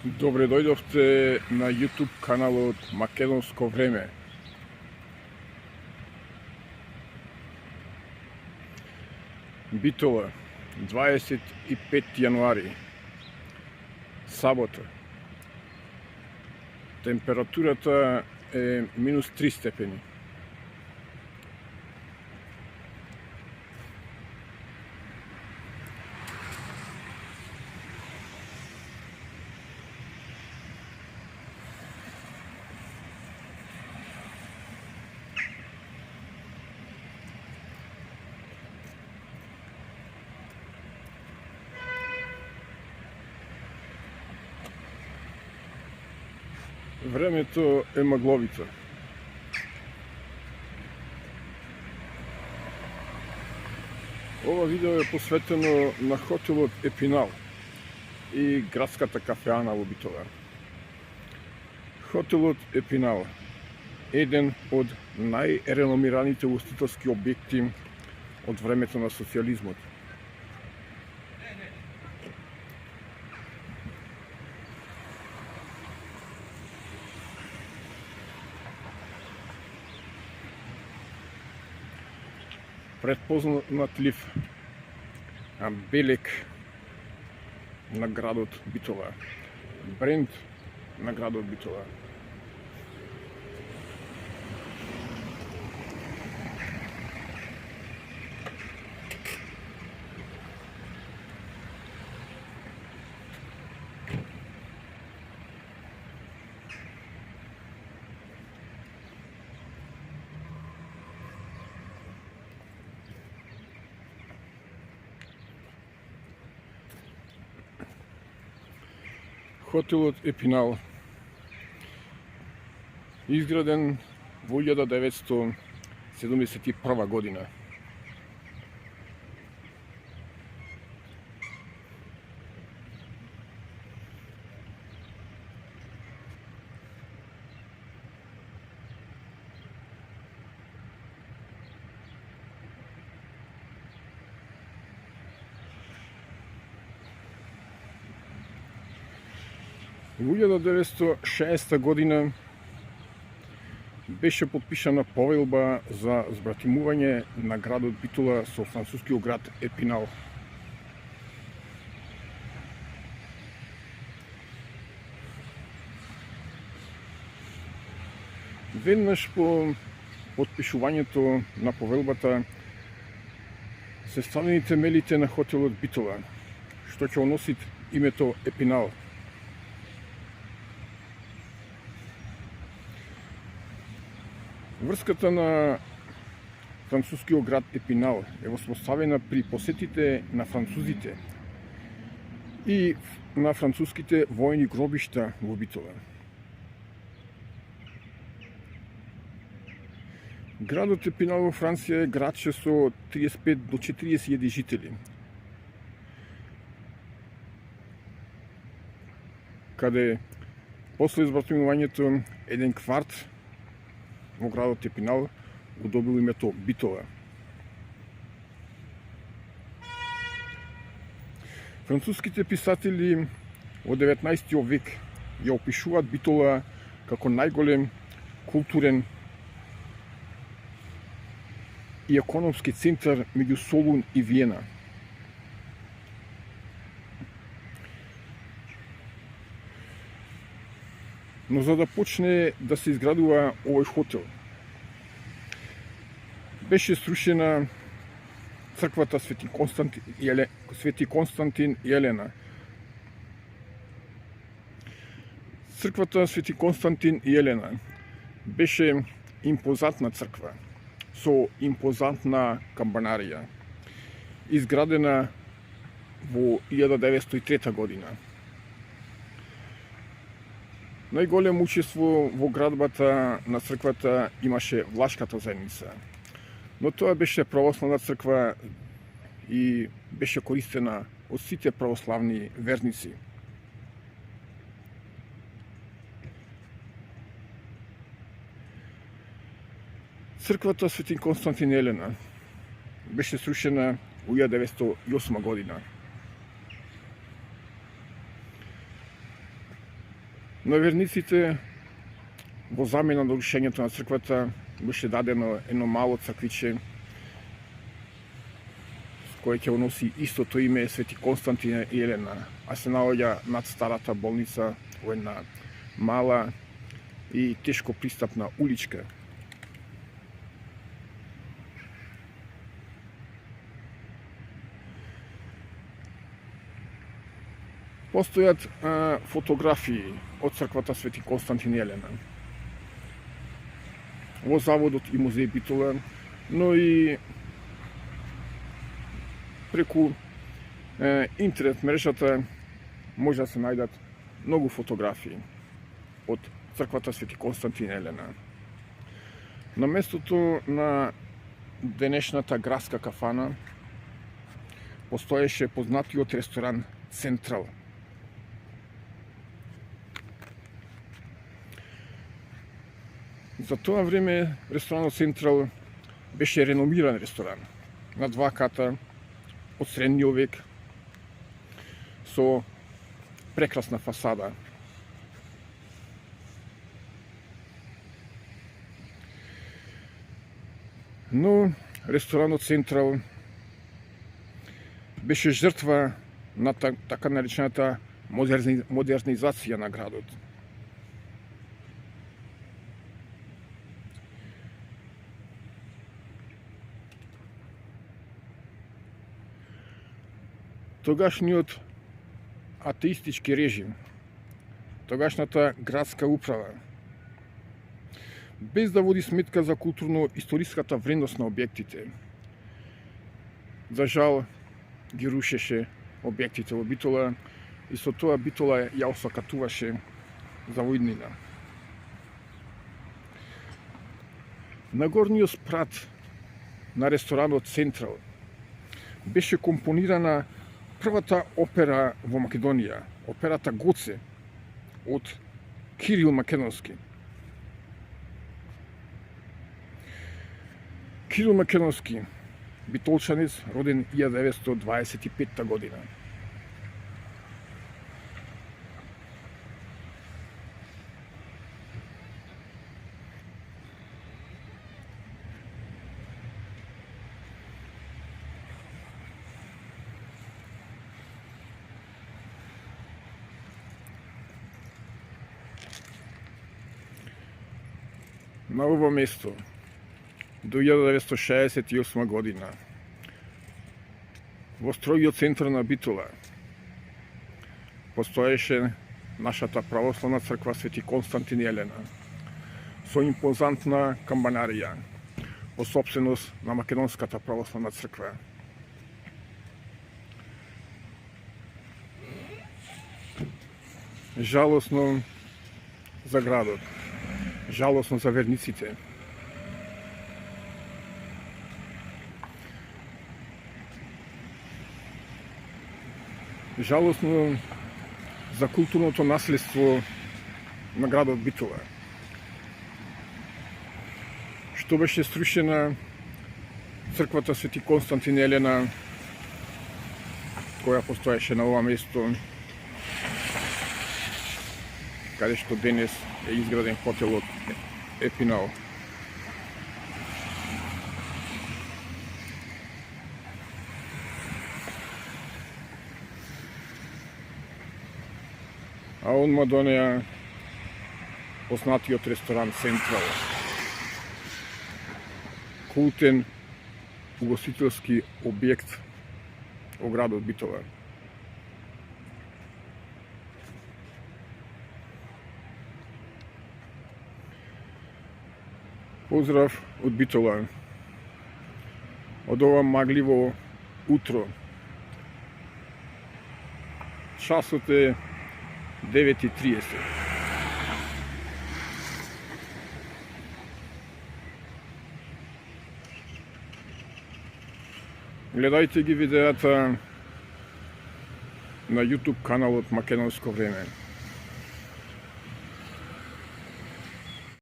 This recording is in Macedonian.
Добре дојдовте на YouTube каналот Македонско време. Битола, 25 јануари, сабота. Температурата е минус 3 степени. Времето е магловито. Ова видео е посветено на хотелот Епинал и градската кафеана во Битола. Хотелот Епинал е еден од најреномираните угостителски објекти од времето на социјализмот. Предпознатлив белег на градот Битола, бренд на градот Битола. Хотелот Епинал изграден во 1971 година. Во 1960 година беше подпишана повелба за збратимување на градот Битола со францускиот град Епинал. Веднаш по подпишувањето на повелбата се ставени темелите на хотелот Битола, што ќе носит името Епинал. Врската на францускиот град Епинал е воспоставена при посетите на французите и на француските војни гробишта во Битола. Градот Епинал во Франција е градче со 35 до 40.000 жители, каде после избратимувањето еден кварт во градот Епинал го добил името Битола. Француските писатели во 19 век ја опишуваат Битола како најголем културен и економски центар меѓу Солун и Виена. Но за да почне да се изградува овој хотел, беше срушена црквата Свети Константин и Елена. Црквата Свети Константин и Елена беше импозантна црква со импозантна камбанарија, изградена во 1903 година. Најголемо учество во градбата на црквата имаше влашката заедница, но тоа беше православна црква и беше користена од сите православни верници. Црквата Свети Константин и Елена беше срушена во 1908 година. На верниците во замена на рушењето на црквата беше дадено едно мало црквиче кое ќе носи истото име Свети Константин и Елена, а се наоѓа над старата болница во една мала и тешко пристапна уличка. Постојат фотографии од црквата Свети Константин и Елена во заводот и музеј Битола, но и преку интернет мрежата може да се најдат многу фотографии од црквата Свети Константин и Елена. На местото на денешната градска кафана постоеше познатиот ресторан Централ. За тоа време ресторанот Централ беше реномиран ресторан на 2 ката од средниот век со прекрасна фасада. Но ресторанот Централ беше жртва на така наречената модернизација на градот. Тогашниот атеистички режим, тогашната градска управа, без да води сметка за културно-историската вредност на објектите, за жал ги рушеше објектите во Битола и со тоа Битола ја осакатуваше за воиднина. На горниот спрат на ресторанот Централ беше компонирана првата опера во Македонија, операта Гоце од Кирил Македонски. Кирил Македонски, битолчанец, роден 1925 година. На ово место до 1968 година во строгиот центар на Битола постоеше нашата православна црква Свети Константин и Елена со импозантна камбанарија по собственост на Македонската православна црква. Жалосно за градот, жалосно за верниците. Жалосно за културното наследство на градот Битола, што беше срушена црквата Свети Константин и Елена, која постоеше на ова место, каде што денес е изграден хотелот Епинал. А онма до неа познатиот ресторан Централ, култен угостителски објект во градот Битола. Поздрав од Битола, од ова магливо утро. Часот е 9:30. Гледајте ги видеата на YouTube каналот Македонско време.